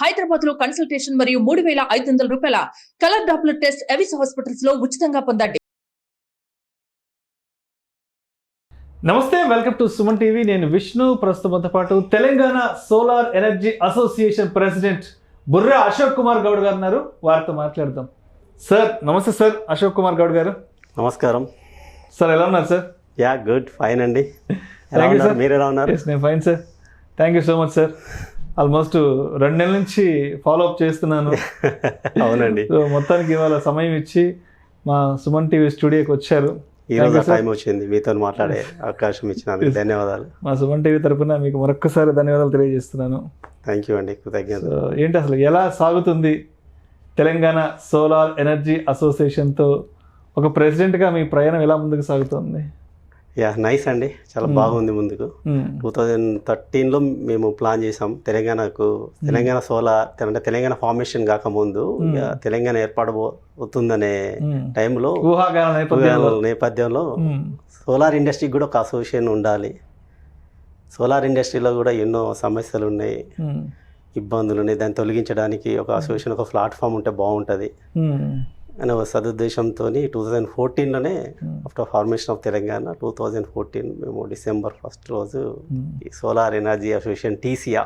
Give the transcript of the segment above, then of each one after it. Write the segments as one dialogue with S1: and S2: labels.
S1: హైదరాబాద్ లో కన్సల్టేషన్ మరియు 3,500 రూపాయల colour Doppler test Avis hospitals లో ఉచితంగా పొందండి.
S2: నమస్తే, వెల్కమ్ టు సుమన్ టీవీ. నేను విష్ణు. ప్రస్తుతంతో పాటు Telangana solar energy association president Burra Ashok Kumar Goud గారు ఉన్నారు. వారితో మాట్లాడదాం. సార్ నమస్తే. సార్ అశోక్ కుమార్ గౌడ్ గారు
S3: నమస్కారం
S2: సార్. ఎలా ఉన్నారు సార్?
S3: యా గుడ్, ఫైన్ అండి. మీరు ఎలా ఉన్నారు?
S2: నేను fine sir. Thank you so much sir. Almost 2 నెలల నుంచి ఫాలోఅప్ చేస్తున్నాను.
S3: అవునండి.
S2: సో మొత్తానికి ఇవాళ సమయం ఇచ్చి మా సుమన్ టీవీ స్టూడియోకి వచ్చారు.
S3: ఈరోజు టైం వచ్చింది, మీతో మాట్లాడే అవకాశం ఇచ్చినందుకు ధన్యవాదాలు.
S2: మా సుమన్ టీవీ తరఫున మీకు మరొక్కసారి ధన్యవాదాలు తెలియజేస్తున్నాను.
S3: థ్యాంక్ యూ అండి, కృతజ్ఞత.
S2: ఏంటి అసలు ఎలా సాగుతుంది తెలంగాణ సోలార్ ఎనర్జీ అసోసియేషన్తో ఒక ప్రెసిడెంట్గా మీ ప్రయాణం ఎలా ముందుకు సాగుతుంది?
S3: యా నైస్ అండి, చాలా బాగుంది. ముందుకు 2013లో మేము ప్లాన్ చేసాం తెలంగాణ సోలార్ అంటే తెలంగాణ ఫార్మేషన్ కాకముందు తెలంగాణ ఏర్పడబోతుందనే టైంలో నేపథ్యంలో సోలార్ ఇండస్ట్రీకి కూడా ఒక అసోసియేషన్ ఉండాలి. సోలార్ ఇండస్ట్రీలో కూడా ఎన్నో సమస్యలు ఉన్నాయి, ఇబ్బందులు ఉన్నాయి. దాన్ని తొలగించడానికి ఒక అసోసియేషన్, ఒక ప్లాట్ఫామ్ ఉంటే బాగుంటుంది అనే ఒక సదుద్దేశంతో 2014లోనే ఆఫ్టర్ ఫార్మేషన్ ఆఫ్ తెలంగాణ 2014 మేము December 1 రోజు ఈ సోలార్ ఎనర్జీ అసోసియేషన్ టీసీఆ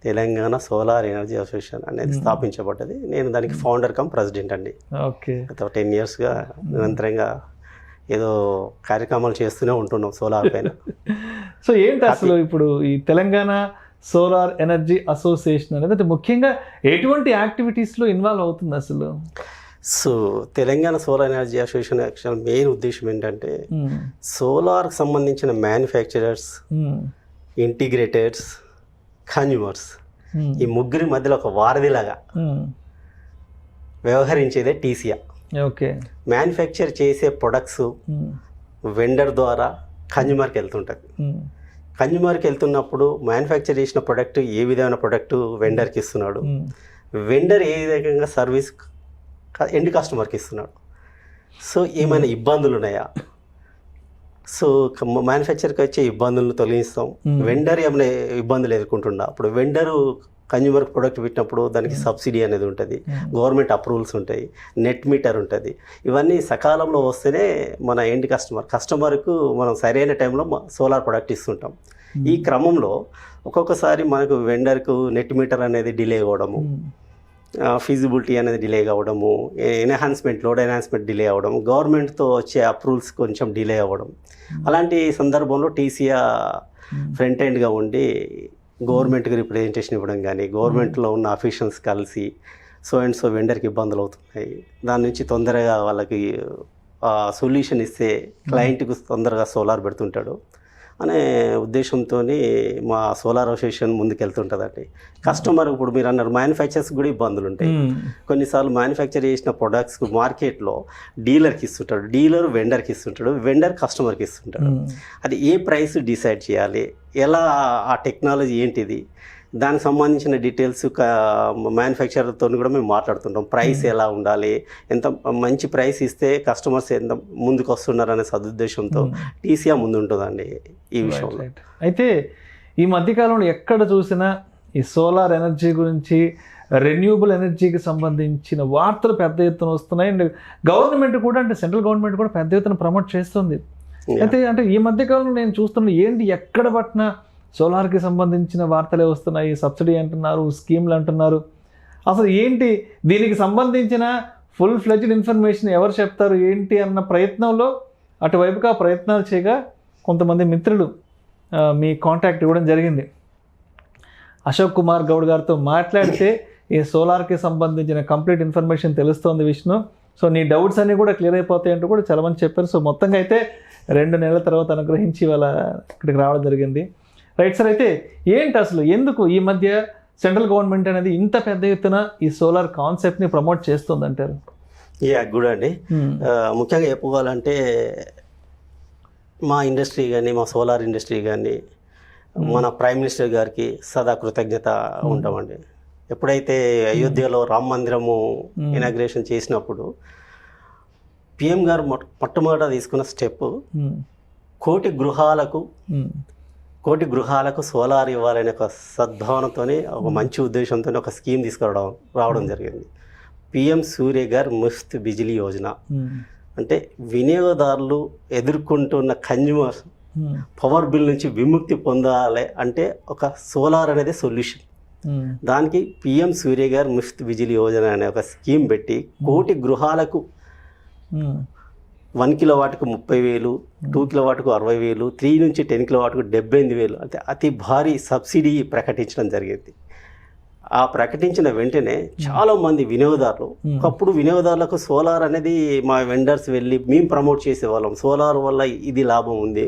S3: తెలంగాణ సోలార్ ఎనర్జీ అసోసియేషన్ అనేది స్థాపించబడ్డది. నేను దానికి ఫౌండర్ కమ్ ప్రెసిడెంట్ అండి.
S2: ఓకే.
S3: గత 10 yearsగా నిరంతరంగా ఏదో కార్యక్రమాలు చేస్తూనే ఉంటున్నాం సోలార్ పైన.
S2: సో ఏంటి అసలు ఇప్పుడు ఈ తెలంగాణ సోలార్ ఎనర్జీ అసోసియేషన్ అనేది అంటే ముఖ్యంగా ఎటువంటి యాక్టివిటీస్లో ఇన్వాల్వ్ అవుతుంది అసలు?
S3: So Telangana solar energy association actual main ఉద్దేశం ఏంటంటే సోలార్కి సంబంధించిన మ్యానుఫ్యాక్చరర్స్, ఇంటిగ్రేటర్స్, కన్జ్యూమర్స్ ఈ ముగ్గురి మధ్యలో ఒక వారధిలాగా వ్యవహరించేదే టీసీఆ.
S2: ఓకే.
S3: మ్యానుఫ్యాక్చర్ చేసే ప్రొడక్ట్స్ వెండర్ ద్వారా కన్జ్యూమర్కి వెళ్తుంటుంది. కన్జ్యూమర్కి వెళ్తున్నప్పుడు మ్యానుఫ్యాక్చర్ చేసిన ప్రొడక్ట్ ఏ విధమైన ప్రొడక్ట్ వెండర్కి ఇస్తున్నాడు, వెండర్ ఏ విధంగా సర్వీస్ ఎండ్ కస్టమర్కి ఇస్తున్నాడు. సో ఏమైనా ఇబ్బందులు ఉన్నాయా, సో మ్యానుఫ్యాక్చర్కి వచ్చే ఇబ్బందులను తొలగిస్తాం. వెండర్ ఏమైనా ఇబ్బందులు ఎదుర్కొంటున్నా అప్పుడు వెండరు కన్జ్యూమర్ ప్రొడక్ట్ పెట్టినప్పుడు దానికి సబ్సిడీ అనేది ఉంటుంది, గవర్నమెంట్ అప్రూవల్స్ ఉంటాయి, నెట్ మీటర్ ఉంటుంది. ఇవన్నీ సకాలంలో వస్తేనే మన ఎండ్ కస్టమర్కు మనం సరైన టైంలో సోలార్ ప్రొడక్ట్ ఇస్తుంటాం. ఈ క్రమంలో ఒక్కొక్కసారి మనకు వెండర్కు నెట్ మీటర్ అనేది డిలే అవ్వడము, ఫీజిబిలిటీ అనేది డిలే అవ్వడము, లోడ్ ఎన్హాన్స్మెంట్ డిలే అవ్వడం, గవర్నమెంట్తో వచ్చే అప్రూవల్స్ కొంచెం డిలే అవ్వడం. అలాంటి సందర్భంలో టీసీఆ ఫ్రంట్ ఎండ్గా ఉండి గవర్నమెంట్కి రిప్రజెంటేషన్ ఇవ్వడం కానీ, గవర్నమెంట్లో ఉన్న అఫీషియల్స్ కలిసి సో వెండర్కి ఇబ్బందులు అవుతున్నాయి, దాని నుంచి తొందరగా వాళ్ళకి సొల్యూషన్ ఇస్తే క్లయింట్కి తొందరగా సోలార్ పెడుతుంటాడు అనే ఉద్దేశంతో మా సోలార్ అసోసియేషన్ ముందుకెళ్తుంటుందండి. కస్టమర్ ఇప్పుడు మీరు అన్నారు మ్యానుఫ్యాక్చర్స్ కూడా ఇబ్బందులు ఉంటాయి. కొన్నిసార్లు మ్యానుఫ్యాక్చర్ చేసిన ప్రొడక్ట్స్ మార్కెట్లో డీలర్కి ఇస్తుంటాడు, డీలర్ వెండర్కి ఇస్తుంటాడు, వెండర్ కస్టమర్కి ఇస్తుంటాడు. అది ఏ ప్రైస్ డిసైడ్ చేయాలి, ఎలా ఆ టెక్నాలజీ ఏంటిది, దానికి సంబంధించిన డీటెయిల్స్ మ్యానుఫ్యాక్చరర్తో కూడా మేము మాట్లాడుతుంటాం. ప్రైస్ ఎలా ఉండాలి, ఎంత మంచి ప్రైస్ ఇస్తే కస్టమర్స్ ఎంత ముందుకు వస్తున్నారు అనే సదుద్దేశంతో టీసీఆ ముందు ఉంటుందండి ఈ విషయంలో.
S2: అయితే ఈ మధ్యకాలంలో ఎక్కడ చూసినా ఈ సోలార్ ఎనర్జీ గురించి, రెన్యూబుల్ ఎనర్జీకి సంబంధించిన వార్తలు పెద్ద ఎత్తున వస్తున్నాయి. అండ్ గవర్నమెంట్ కూడా అంటే సెంట్రల్ గవర్నమెంట్ కూడా పెద్ద ఎత్తున ప్రమోట్ చేస్తుంది. అయితే అంటే ఈ మధ్యకాలంలో నేను చూస్తున్నా ఏంటి ఎక్కడ పట్టినా సోలార్కి సంబంధించిన వార్తలే వస్తున్నాయి. సబ్సిడీ అంటున్నారు, స్కీమ్లు అంటున్నారు. అసలు ఏంటి దీనికి సంబంధించిన ఫుల్ ఫ్లెడ్జ్డ్ ఇన్ఫర్మేషన్ ఎవరు చెప్తారు ఏంటి అన్న ప్రయత్నంలో అటువైపుగా ప్రయత్నాలు చేయగా కొంతమంది మిత్రులు మీ కాంటాక్ట్ ఇవ్వడం జరిగింది. అశోక్ కుమార్ గౌడ్ గారితో మాట్లాడితే ఈ సోలార్కి సంబంధించిన కంప్లీట్ ఇన్ఫర్మేషన్ తెలుస్తోంది విష్ణు. సో నీ డౌట్స్ అన్నీ కూడా క్లియర్ అయిపోతాయి అంటూ కూడా చాలామంది చెప్పారు. సో మొత్తంగా అయితే 2 నెలల తర్వాత అనుగ్రహించి వాళ్ళ ఇక్కడికి రావడం జరిగింది. Right sir. అయితే ఏంటి అసలు ఎందుకు ఈ మధ్య సెంట్రల్ గవర్నమెంట్ అనేది ఇంత పెద్ద ఎత్తున ఈ సోలార్ కాన్సెప్ట్ని ప్రమోట్ చేస్తుంది అంటారు?
S3: గుడ్ అండి. ముఖ్యంగా చెప్పుకోవాలంటే మా ఇండస్ట్రీ కానీ, మా సోలార్ ఇండస్ట్రీ కానీ మన ప్రైమ్ మినిస్టర్ గారికి సదా కృతజ్ఞత ఉంటామండి. ఎప్పుడైతే అయోధ్యలో రామ మందిరము ఇనాగ్రేషన్ చేసినప్పుడు పిఎం గారు మొట్టమొదట తీసుకున్న స్టెప్ 1,00,00,000 గృహాలకు కోటి గృహాలకు సోలార్ ఇవ్వాలనే ఒక సద్భావనతో ఒక మంచి ఉద్దేశంతో ఒక స్కీమ్ రావడం జరిగింది. పిఎం సూర్యఘర్ ముఫ్త్ బిజిలీ యోజన. అంటే వినియోగదారులు ఎదుర్కొంటున్న కన్జ్యూమర్ పవర్ బిల్ నుంచి విముక్తి పొందాలి అంటే ఒక సోలార్ అనేది సొల్యూషన్. దానికి పిఎం సూర్యఘర్ ముఫ్త్ బిజిలీ యోజన అనే ఒక స్కీమ్ పెట్టి కోటి గృహాలకు 1 కిలోవాట్కు 30,000, 2 కిలోవాట్కు 60,000, 3 నుంచి 10 కిలోవాట్కు 78,000 అంటే అతి భారీ సబ్సిడీ ప్రకటించడం జరిగింది. ఆ ప్రకటించిన వెంటనే చాలామంది వినియోగదారులు, ఒకప్పుడు వినియోగదారులకు సోలార్ అనేది మా వెండర్స్ వెళ్ళి మేము ప్రమోట్ చేసేవాళ్ళం, సోలార్ వల్ల ఇది లాభం ఉంది,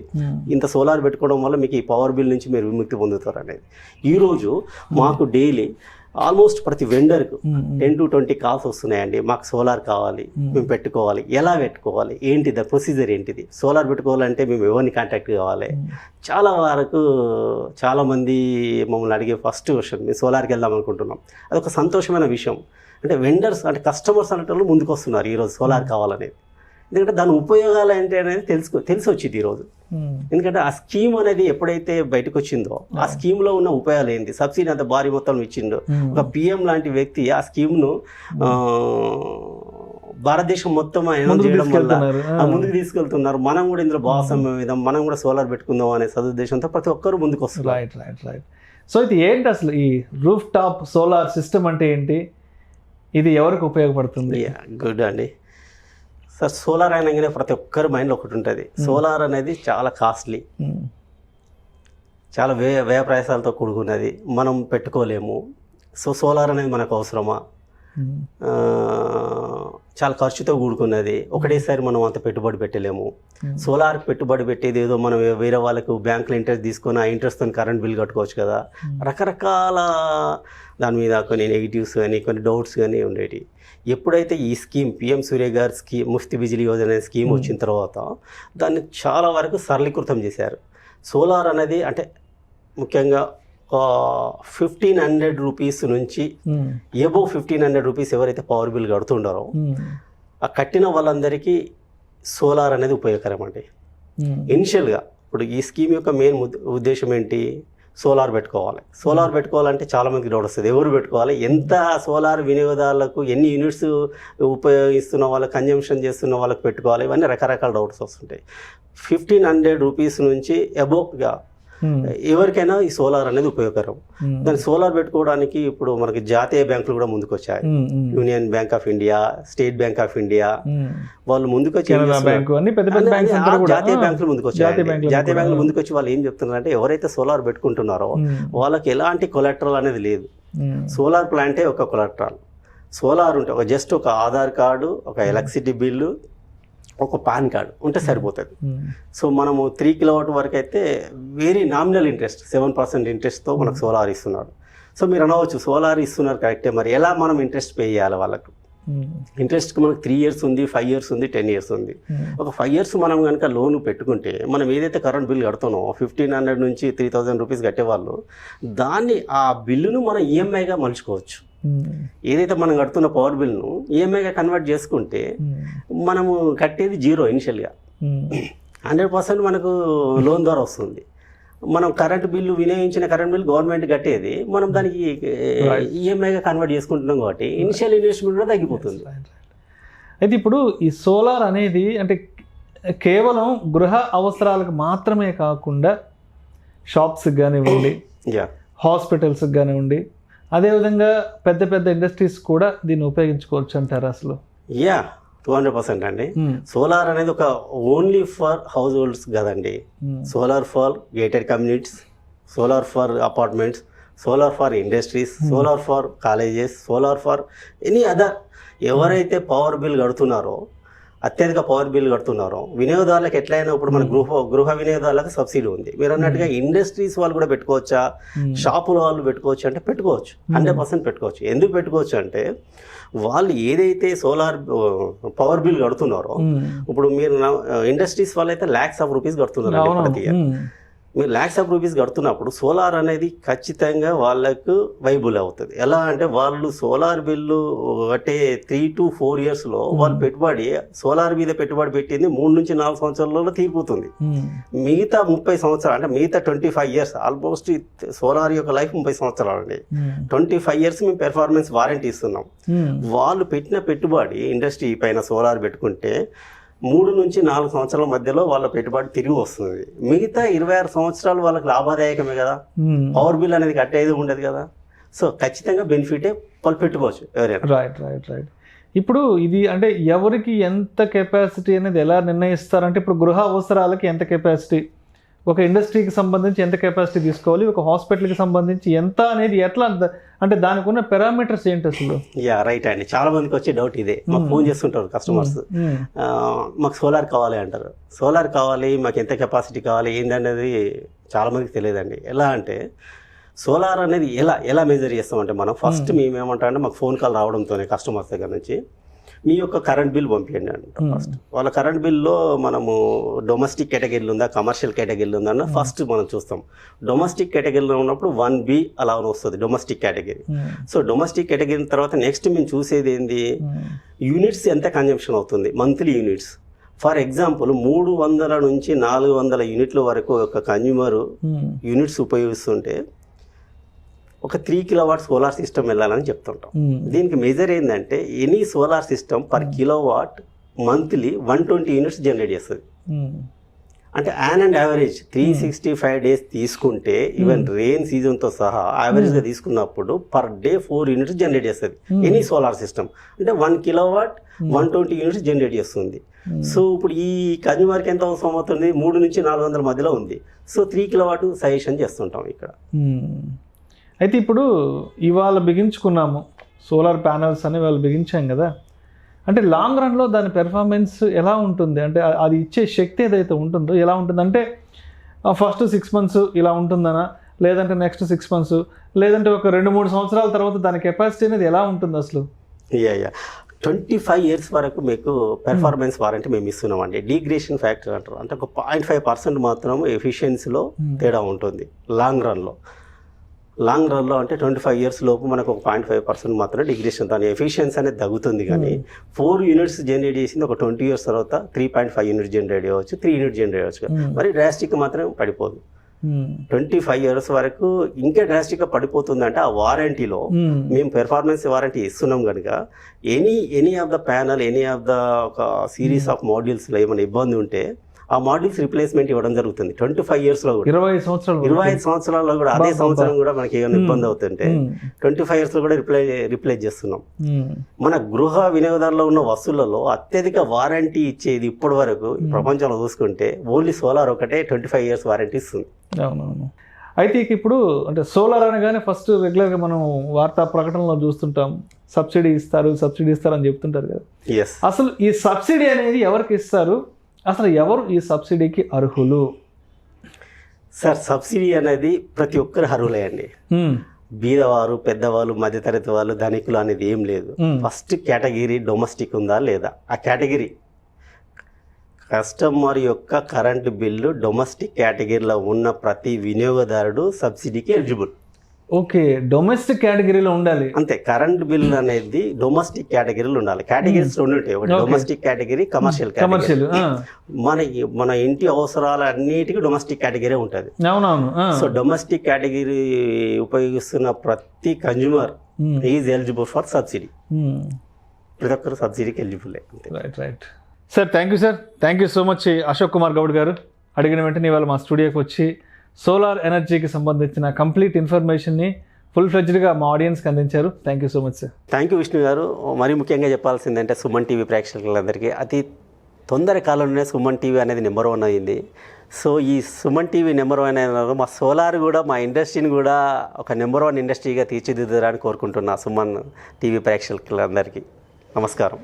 S3: ఇంత సోలార్ పెట్టుకోవడం వల్ల మీకు ఈ పవర్ బిల్ నుంచి మీరు విముక్తి పొందుతారు అనేది. ఈరోజు మాకు డైలీ ఆల్మోస్ట్ ప్రతి వెండర్కు 10 to 20 కాల్స్ వస్తున్నాయండి. మాకు సోలార్ కావాలి, మేము పెట్టుకోవాలి, ఎలా పెట్టుకోవాలి, ఏంటిది ప్రొసీజర్ ఏంటిది, సోలార్ పెట్టుకోవాలంటే మేము ఎవరిని కాంటాక్ట్ కావాలి. చాలా వరకు చాలామంది మమ్మల్ని అడిగే ఫస్ట్ క్వశ్చన్, మేము సోలార్కి వెళ్దాం అనుకుంటున్నాం. అదొక సంతోషమైన విషయం. అంటే వెండర్స్ అంటే కస్టమర్స్ అనేటోళ్ళు ముందుకు వస్తున్నారు ఈరోజు సోలార్ కావాలనేది. ఎందుకంటే దాని ఉపయోగాలు ఏంటి అనేది తెలిసి వచ్చింది ఈరోజు. ఎందుకంటే ఆ స్కీమ్ అనేది ఎప్పుడైతే బయటకు వచ్చిందో ఆ స్కీమ్లో ఉన్న ఉపయోగాలు ఏంటి, సబ్సిడీ అంత భారీ మొత్తం ఇచ్చిండో, ఒక పిఎం లాంటి వ్యక్తి ఆ స్కీమ్ను భారతదేశం మొత్తం చేయడం వల్ల ముందుకు తీసుకెళ్తున్నారు. మనం కూడా ఇందులో భాగస్వామ్యం, మనం కూడా సోలార్ పెట్టుకుందాం అనే సదుద్దేశంతో ప్రతి ఒక్కరు ముందుకు వస్తున్నారు.
S2: రైట్. సో ఇది ఏంటి అసలు ఈ రూఫ్ టాప్ సోలార్ సిస్టమ్ అంటే ఏంటి, ఇది ఎవరికి ఉపయోగపడుతుంది?
S3: గుడ్ అండి సార్. సోలార్ అనగానే ప్రతి ఒక్కరి మైండ్లో ఒకటి ఉంటుంది, సోలార్ అనేది చాలా కాస్ట్లీ, చాలా వ్యయ ప్రయాసాలతో కూడుకున్నది, మనం పెట్టుకోలేము. సో సోలార్ అనేది మనకు అవసరమా, చాలా ఖర్చుతో కూడుకున్నది, ఒకటేసారి మనం అంత పెట్టుబడి పెట్టలేము. సోలార్ పెట్టుబడి పెట్టేది ఏదో మనం వేరే వాళ్ళకు బ్యాంకులో ఇంట్రెస్ట్ తీసుకొని ఆ ఇంట్రెస్ట్తో కరెంట్ బిల్ కట్టుకోవచ్చు కదా. రకరకాల దాని మీద కొన్ని నెగిటివ్స్ కానీ కొన్ని డౌట్స్ కానీ ఉండేవి. ఎప్పుడైతే ఈ scheme PM Suryaghar scheme Muft Bijli Yojana అనే స్కీమ్ వచ్చిన తర్వాత దాన్ని చాలా వరకు సరళీకృతం చేశారు. సోలార్ అనేది అంటే ముఖ్యంగా 1,500 రూపీస్ నుంచి ఎబోవ్ 1,500 రూపీస్ ఎవరైతే పవర్ బిల్ కడుతుండారో ఆ కట్టిన వాళ్ళందరికీ సోలార్ అనేది ఉపయోగకరం అండి. ఇనిషియల్గా ఇప్పుడు ఈ స్కీమ్ యొక్క మెయిన్ ఉద్దేశం ఏంటి, సోలార్ పెట్టుకోవాలి. సోలార్ పెట్టుకోవాలంటే చాలామందికి డౌట్ వస్తుంది, ఎవరు పెట్టుకోవాలి, ఎంత సోలార్ వినియోగదారులకు ఎన్ని యూనిట్స్ ఉపయోగిస్తున్న వాళ్ళకి, కన్జంప్షన్ చేస్తున్న వాళ్ళకి పెట్టుకోవాలి, ఇవన్నీ రకరకాల డౌట్స్ వస్తుంటాయి. 1,500 రూపీస్ నుంచి అబోవ్గా ఎవరికైనా ఈ సోలార్ అనేది ఉపయోగకరం. దాన్ని సోలార్ పెట్టుకోవడానికి ఇప్పుడు మనకి జాతీయ బ్యాంకులు కూడా ముందుకు వచ్చాయి. Union bank of India, state bank of India వాళ్ళు ముందుకు వచ్చి జాతీయ బ్యాంకులు ముందుకు వచ్చాయి. జాతీయ బ్యాంకులు ముందుకు వచ్చి వాళ్ళు ఏం చెప్తున్నారంటే ఎవరైతే సోలార్ పెట్టుకుంటున్నారో వాళ్ళకి ఎలాంటి కొలెక్టరల్ అనేది లేదు. సోలార్ ప్లాంటే ఒక కొలెక్టరల్. సోలార్ ఉంటే జస్ట్ ఒక ఆధార్ కార్డు, ఒక ఎలక్ట్రిసిటీ బిల్లు, ఒక పాన్ కార్డు ఉంటే సరిపోతుంది. సో మనము 3 కిలోవాట్ వరకు అయితే వెరీ నామినల్ ఇంట్రెస్ట్ 7% ఇంట్రెస్ట్తో మనకు సోలార్ ఇస్తున్నాడు. సో మీరు అనవచ్చు సోలార్ ఇస్తున్నారు కరెక్టే, మరి ఎలా మనం ఇంట్రెస్ట్ పే చేయాలి వాళ్ళకు? ఇంట్రెస్ట్కి మనకు 3 years ఉంది, 5 years ఉంది, 10 years ఉంది. ఒక 5 years మనం కనుక లోన్ పెట్టుకుంటే మనం ఏదైతే కరెంట్ బిల్ కడుతున్నామో 1,500 నుంచి 3,000 రూపీస్ కట్టేవాళ్ళు దాన్ని ఆ బిల్లును మనం ఈఎంఐగా మలుచుకోవచ్చు. ఏదైతే మనం కడుతున్న పవర్ బిల్ను ఈఎంఐగా కన్వర్ట్ చేసుకుంటే మనము కట్టేది 0 ఇనిషియల్గా, 100% మనకు లోన్ ద్వారా వస్తుంది. మనం కరెంట్ బిల్లు వినియోగించిన కరెంట్ బిల్ గవర్నమెంట్ కట్టేది, మనం దానికి ఈఎంఐగా కన్వర్ట్ చేసుకుంటున్నాం కాబట్టి ఇనిషియల్ ఇన్వెస్ట్మెంట్ కూడా తగ్గిపోతుంది.
S2: అయితే ఇప్పుడు ఈ సోలార్ అనేది అంటే కేవలం గృహ అవసరాలకు మాత్రమే కాకుండా షాప్స్కి కానివ్వండి, హాస్పిటల్స్కి కానివ్వండి, అదేవిధంగా పెద్ద పెద్ద ఇండస్ట్రీస్ కూడా దీన్ని ఉపయోగించుకోవచ్చు అంటారు అసలు?
S3: 200% అండి. సోలార్ అనేది ఒక ఓన్లీ ఫర్ హౌస్ హోల్డ్స్ కదండి. Solar for gated communities, solar for apartments, solar for industries, solar for colleges, solar for any other ఎవరైతే పవర్ బిల్ కడుతున్నారో, అత్యధిక పవర్ బిల్ కడుతున్నారో వినియోగదారులకు ఎట్లయినా ఇప్పుడు మన గృహ వినియోగదారులకు సబ్సిడీ ఉంది. మీరు అన్నట్టుగా ఇండస్ట్రీస్ వాళ్ళు కూడా పెట్టుకోవచ్చా, షాపుల వాళ్ళు పెట్టుకోవచ్చు అంటే పెట్టుకోవచ్చు, 100% పెట్టుకోవచ్చు. ఎందుకు పెట్టుకోవచ్చు అంటే వాళ్ళు ఏదైతే సోలార్ పవర్ బిల్ కడుతున్నారో, ఇప్పుడు మీరు ఇండస్ట్రీస్ వాళ్ళు అయితే lakhs of rupees కడుతున్నారు ప్రతి ఇయర్. మీరు ల్యాక్స్ ఆఫ్ రూపీస్ కడుతున్నప్పుడు సోలార్ అనేది ఖచ్చితంగా వాళ్ళకు వైబుల్ అవుతుంది. ఎలా అంటే వాళ్ళు సోలార్ బిల్లు అంటే 3 to 4 yearsలో వాళ్ళు పెట్టుబడి సోలార్ మీద పెట్టుబడి పెట్టింది 3 నుంచి 4 సంవత్సరాలలో తీరిపోతుంది. మిగతా 30 సంవత్సరాలు అంటే మిగతా 25 years ఆల్మోస్ట్ సోలార్ యొక్క లైఫ్ 30 సంవత్సరాలు అండి. 25 years మేము పెర్ఫార్మెన్స్ వారంటీ ఇస్తున్నాం. వాళ్ళు పెట్టిన పెట్టుబడి ఇండస్ట్రీ పైన సోలార్ పెట్టుకుంటే 3 నుంచి 4 సంవత్సరాల మధ్యలో వాళ్ళ పెట్టుబడి తిరిగి వస్తుంది. మిగతా 26 సంవత్సరాలు వాళ్ళకి లాభదాయకమే కదా, పవర్ బిల్ అనేది కట్టేది ఉండదు కదా. సో ఖచ్చితంగా బెనిఫిటే వాళ్ళు పెట్టుకోవచ్చు ఎవరైనా.
S2: రైట్. ఇప్పుడు ఇది అంటే ఎవరికి ఎంత కెపాసిటీ అనేది ఎలా నిర్ణయిస్తారంటే, ఇప్పుడు గృహ అవసరాలకి ఎంత కెపాసిటీ, ఒక ఇండస్ట్రీకి సంబంధించి ఎంత కెపాసిటీ తీసుకోవాలి, ఒక హాస్పిటల్కి సంబంధించి ఎంత అనేది ఎట్లా, అంటే దానికి ఉన్న పారామీటర్స్ ఏంటి అసలు?
S3: రైట్ అండి, చాలా మందికి వచ్చే డౌట్ ఇదే. మాకు ఫోన్ చేస్తుంటారు కస్టమర్స్, మాకు సోలార్ కావాలి అంటారు. సోలార్ కావాలి, మాకు ఎంత కెపాసిటీ కావాలి ఏందనేది చాలా మందికి తెలియదండి. ఎలా అంటే సోలార్ అనేది ఎలా మెజర్ చేస్తామంటే మనం ఫస్ట్ మేము ఏమంటామంటే మాకు ఫోన్ కాల్ రావడంతోనే కస్టమర్స్ దగ్గర నుంచి మీ యొక్క కరెంట్ బిల్ పంపించండి అంట. ఫస్ట్ వాళ్ళ కరెంట్ బిల్లో మనము డొమెస్టిక్ కేటగిరీలు ఉందా, కమర్షియల్ కేటగిరీలు ఉందా అన్న ఫస్ట్ మనం చూస్తాం. డొమెస్టిక్ కేటగిరీలో ఉన్నప్పుడు 1B అలా వస్తుంది domestic category. So domestic category తర్వాత నెక్స్ట్ మేము చూసేది ఏంది, యూనిట్స్ ఎంత కన్జంప్షన్ అవుతుంది, మంత్లీ యూనిట్స్. ఫర్ ఎగ్జాంపుల్ 300 నుంచి 400 యూనిట్ల వరకు ఒక కన్జ్యూమర్ యూనిట్స్ ఉపయోగిస్తుంటే ఒక 3 kilowatt సోలార్ సిస్టమ్ వెళ్ళాలని చెప్తుంటాం. దీనికి మెజర్ ఏంటంటే any solar system per kilowatt monthly 120 units generate చేస్తుంది. అంటే అండ్ యావరేజ్ 365 days తీసుకుంటే ఈవెన్ రెయిన్ సీజన్తో సహా యావరేజ్గా తీసుకున్నప్పుడు పర్ డే 4 యూనిట్స్ జనరేట్ చేస్తుంది ఎనీ సోలార్ సిస్టమ్. అంటే 1 kilowatt 120 యూనిట్స్ జనరేట్ చేస్తుంది. సో ఇప్పుడు ఈ కన్జ్యూమర్కి ఎంత అవసరం అవుతుంది, 3 నుంచి 400 మధ్యలో ఉంది. సో 3 kilowatt సజెషన్ చేస్తుంటాం ఇక్కడ.
S2: అయితే ఇప్పుడు ఇవాళ బిగించుకున్నాము సోలార్ ప్యానల్స్ అని వాళ్ళు బిగించాం కదా, అంటే లాంగ్ రన్లో దాని పెర్ఫార్మెన్స్ ఎలా ఉంటుంది, అంటే అది ఇచ్చే శక్తి ఏదైతే ఉంటుందో ఎలా ఉంటుంది, అంటే ఫస్ట్ 6 months ఇలా ఉంటుందనా, లేదంటే నెక్స్ట్ 6 months, లేదంటే ఒక 2-3 సంవత్సరాల తర్వాత దాని కెపాసిటీ అనేది ఎలా ఉంటుంది అసలు?
S3: 25 years వరకు మీకు పెర్ఫార్మెన్స్ వారంటీ మేము ఇస్తున్నామండి. డీగ్రేషన్ ఫ్యాక్టర్ అంటారు, అంటే ఒక 0.5% మాత్రం ఎఫిషియన్సీలో తేడా ఉంటుంది లాంగ్ రన్లో అంటే 25 years లోపు మనకు ఒక 0.5% మాత్రం డిగ్రేషన్, దాని ఎఫిషియన్సీ అనేది తగ్గుతుంది. కానీ 4 యూనిట్స్ జనరేట్ చేసింది ఒక 20 years తర్వాత 3.5 యూనిట్స్ జనరేట్ చేయవచ్చు, 3 యూనిట్స్ జనరేట్ చేయవచ్చు. మరి డ్రాస్టిక్ మాత్రం పడిపోదు. 25 years వరకు ఇంకా డ్రాస్టిక్గా పడిపోతుంది. అంటే ఆ వారంటీలో మేము పెర్ఫార్మెన్స్ వారంటీ ఇస్తున్నాం కనుక any of the panel, any of the ఒక సిరీస్ ఆఫ్ మాడ్యూల్స్లో ఏమైనా ఇబ్బంది ఉంటే ఆ మాడ్యూల్స్ రిప్లేస్మెంట్ ఇవ్వడం జరుగుతుంది. 25 yearsలో కూడా 25 సంవత్సరాల్లో కూడా అదే సంవత్సరం కూడా మనకి ఏమైనా ఇబ్బంది అవుతుంటే 25 yearsలో కూడా రిప్లేస్ చేస్తున్నాం. మన గృహ వినియోగదారులో ఉన్న వస్తువులలో అత్యధిక వారంటీ ఇచ్చేది ఇప్పటి వరకు ప్రపంచంలో చూసుకుంటే ఓన్లీ సోలార్ ఒకటే 25 years వారంటీ ఇస్తుంది.
S2: అవునవును. అయితే ఇప్పుడు అంటే సోలార్ అనగానే ఫస్ట్ రెగ్యులర్గా మనం వార్తా ప్రకటనలో చూస్తుంటాం, సబ్సిడీ ఇస్తారు అని చెప్తుంటారు కదా. అసలు ఈ సబ్సిడీ అనేది ఎవరికి ఇస్తారు, అసలు ఎవరు ఈ సబ్సిడీకి అర్హులు?
S3: సార్ సబ్సిడీ అనేది ప్రతి ఒక్కరు అర్హులే అండి. బీదవారు, పెద్దవాళ్ళు, మధ్యతరగతి వాళ్ళు, ధనికులు అనేది ఏం లేదు. ఫస్ట్ కేటగిరీ డొమెస్టిక్ ఉందా లేదా, ఆ కేటగిరీ కస్టమర్ యొక్క కరెంటు బిల్లు డొమెస్టిక్ కేటగిరీలో ఉన్న ప్రతి వినియోగదారుడు సబ్సిడీకి ఎలిజిబుల్.
S2: ఓకే, డొమెస్టిక్ కేటగిరీలో ఉండాలి అంతే.
S3: కరెంట్ బిల్ అనేది డొమెస్టిక్ కేటగిరీలో ఉండాలి. కేటగిరీస్ రెండు ఉంటాయి, ఒకటి డొమెస్టిక్ కేటగిరీ, కమర్షియల్ కేటగిరీ. మన ఇంటి అవసరాలు అన్నిటికీ డొమెస్టిక్ కేటగిరీ ఉంటుంది. సో డొమెస్టిక్ కేటగిరీ ఉపయోగిస్తున్న ప్రతి consumer is eligible for subsidy. ప్రతి ఒక్కరు సబ్సిడీకి eligible.
S2: Right sir, thank you so much Ashok Kumar Goud గారు. అడిగిన వెంటనే ఇవాళ మా స్టూడియోకి వచ్చి సోలార్ ఎనర్జీకి సంబంధించిన కంప్లీట్ ఇన్ఫర్మేషన్ని ఫుల్ ఫ్లెడ్జ్డ్గా మా ఆడియన్స్కి అందించారు. Thank you so much sir.
S3: Thank you Vishnu గారు. మరీ ముఖ్యంగా చెప్పాల్సిందంటే సుమన్ టీవీ ప్రేక్షకులందరికీ అతి తొందర కాలంలోనే సుమన్ టీవీ అనేది నెంబర్ 1 అయింది. సో ఈ సుమన్ టీవీ నెంబర్ 1 అయిన మా సోలార్ కూడా మా ఇండస్ట్రీని కూడా ఒక నెంబర్ 1 ఇండస్ట్రీగా తీర్చిదిద్దడానికి కోరుకుంటున్నా సుమన్ టీవీ ప్రేక్షకులందరికీ నమస్కారం.